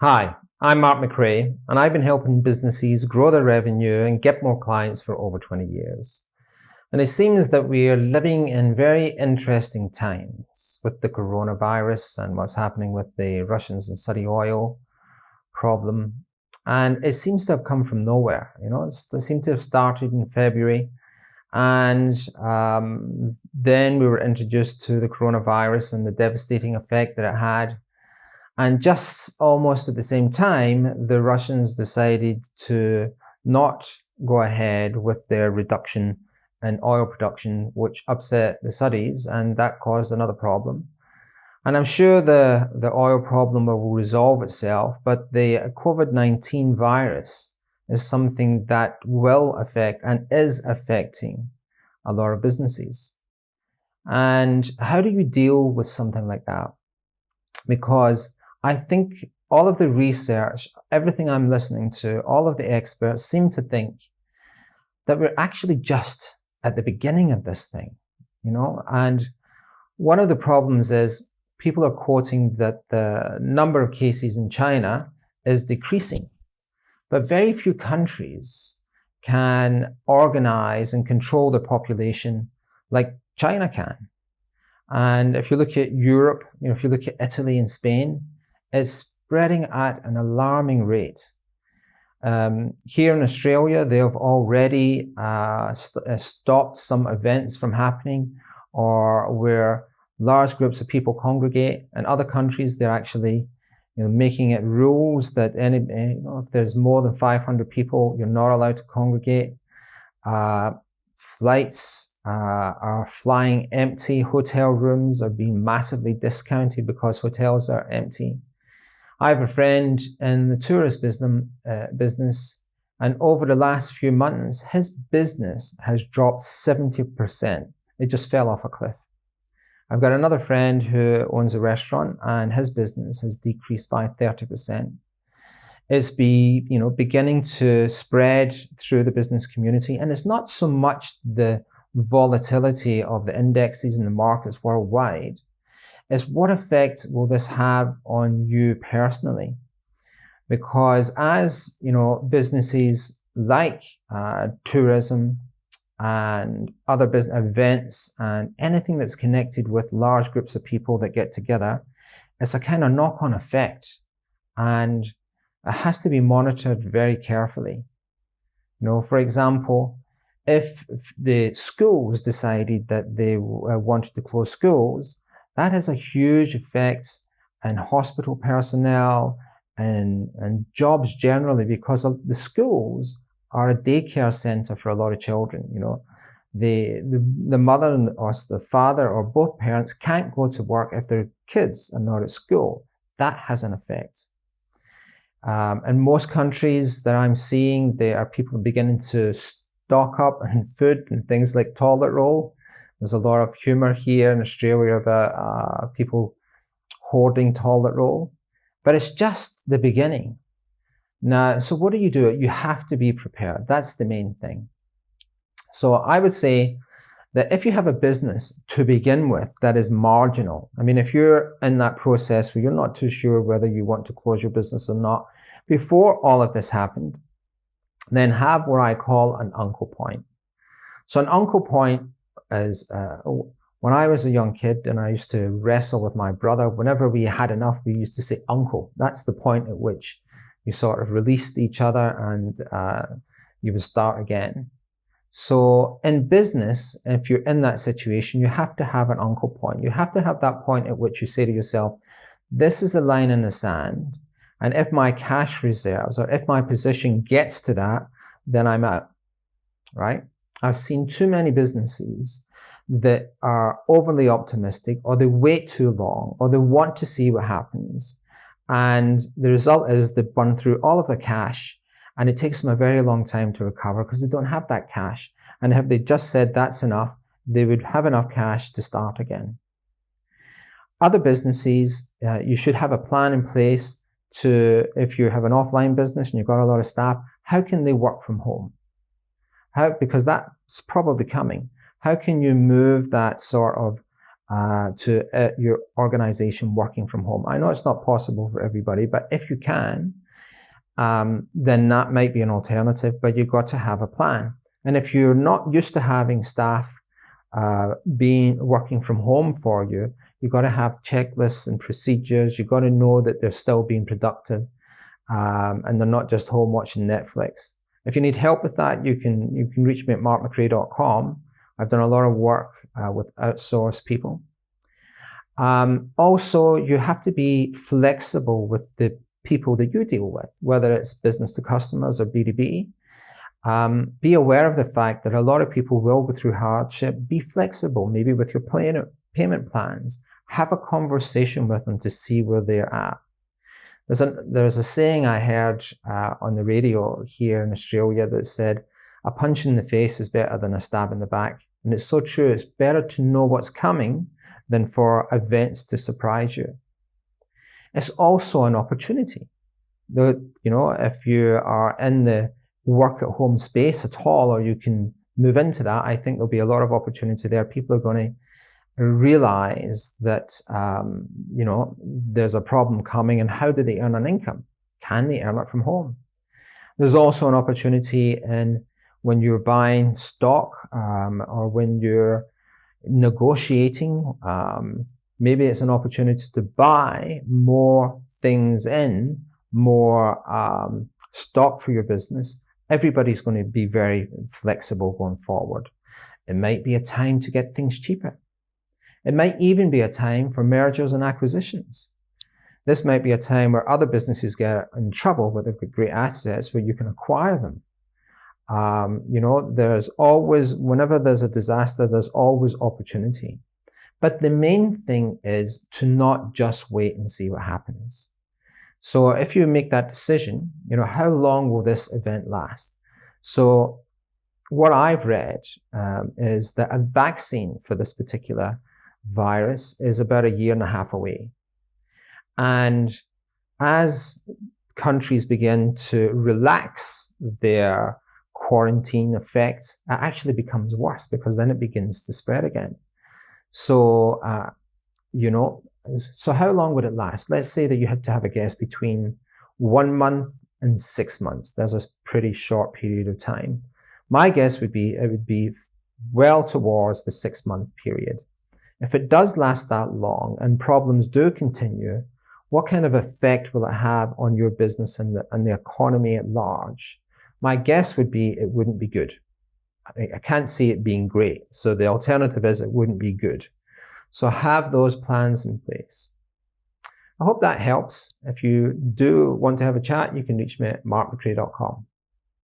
Hi, I'm Mark McRae, and I've been helping businesses grow their revenue and get more clients for over 20 years. And it seems that we are living in very interesting times with the coronavirus and what's happening with the Russians and Saudi oil problem. And it seems to have come from nowhere. It seemed to have started in February. And then we were introduced to the coronavirus and the devastating effect that it had. And just almost at the same time, the Russians decided to not go ahead with their reduction in oil production, which upset the Saudis, and that caused another problem. And I'm sure the oil problem will resolve itself, but the COVID-19 virus is something that will affect and is affecting a lot of businesses. And how do you deal with something like that? Because I think all of the research, everything I'm listening to, all of the experts seem to think that we're actually just at the beginning of this thing, and one of the problems is people are quoting that the number of cases in China is decreasing, but very few countries can organize and control the population like China can. And if you look at Europe, if you look at Italy and Spain, it's spreading at an alarming rate. Here in Australia, they have already stopped some events from happening, or where large groups of people congregate. In other countries, they're actually making it rules that if there's more than 500 people, you're not allowed to congregate. Flights are flying empty. Hotel rooms are being massively discounted because hotels are empty. I have a friend in the tourist business, and over the last few months, his business has dropped 70%. It just fell off a cliff. I've got another friend who owns a restaurant, and his business has decreased by 30%. It's beginning to spread through the business community, and it's not so much the volatility of the indexes in the markets worldwide. It's what effect will this have on you personally? Because as businesses like tourism and other business events and anything that's connected with large groups of people that get together, it's a kind of knock-on effect, and it has to be monitored very carefully. For example, if the schools decided that they wanted to close schools, that has a huge effect on hospital personnel and jobs generally, because the schools are a daycare center for a lot of children. The mother or the father or both parents can't go to work if their kids are not at school. That has an effect. In most countries that I'm seeing, there are people beginning to stock up on food and things like toilet roll. There's a lot of humor here in Australia about people hoarding toilet roll, but it's just the beginning. Now, so what do? You have to be prepared. That's the main thing. So I would say that if you have a business to begin with that is marginal, if you're in that process where you're not too sure whether you want to close your business or not, before all of this happened, then have what I call an uncle point. So an uncle point is when I was a young kid and I used to wrestle with my brother, whenever we had enough, we used to say uncle. That's the point at which you sort of released each other and you would start again. So in business, if you're in that situation, you have to have an uncle point. You have to have that point at which you say to yourself, this is the line in the sand. And if my cash reserves or if my position gets to that, then I'm out, right? I've seen too many businesses that are overly optimistic, or they wait too long, or they want to see what happens. And the result is they burn through all of the cash, and it takes them a very long time to recover because they don't have that cash. And if they just said that's enough, they would have enough cash to start again. Other businesses, you should have a plan in place to, if you have an offline business and you've got a lot of staff, how can they work from home? Because that's probably coming. How can you move that sort of to your organization working from home. I know it's not possible for everybody, but if you can, then that might be an alternative, but you've got to have a plan. And if you're not used to having staff working from home for you, you've got to have checklists and procedures. You've got to know that they're still being productive and they're not just home watching Netflix. If you need help with that, you can reach me at markmccrae.com. I've done a lot of work with outsourced people. Also, you have to be flexible with the people that you deal with, whether it's business to customers or B2B. Be aware of the fact that a lot of people will go through hardship. Be flexible, maybe with your payment plans. Have a conversation with them to see where they're at. There's a saying I heard on the radio here in Australia that said, a punch in the face is better than a stab in the back. And it's so true. It's better to know what's coming than for events to surprise you. It's also an opportunity. If you are in the work at home space at all, or you can move into that, I think there'll be a lot of opportunity there. People are going to realize that, there's a problem coming, and how do they earn an income? Can they earn it from home? There's also an opportunity in when you're buying stock or when you're negotiating. Maybe it's an opportunity to buy more things in, more stock for your business. Everybody's going to be very flexible going forward. It might be a time to get things cheaper. It might even be a time for mergers and acquisitions. This might be a time where other businesses get in trouble, where they've got great assets, where you can acquire them. There's always, whenever there's a disaster, there's always opportunity. But the main thing is to not just wait and see what happens. So if you make that decision, how long will this event last? So what I've read is that a vaccine for this particular virus is about 1.5 years away. And as countries begin to relax their quarantine effects, it actually becomes worse, because then it begins to spread again. So, so how long would it last? Let's say that you had to have a guess between 1 month and 6 months. There's a pretty short period of time. My guess would be it would be well towards the 6-month period. If it does last that long and problems do continue, what kind of effect will it have on your business and the economy at large? My guess would be it wouldn't be good. I can't see it being great. So the alternative is it wouldn't be good. So have those plans in place. I hope that helps. If you do want to have a chat, you can reach me at markmccrae.com.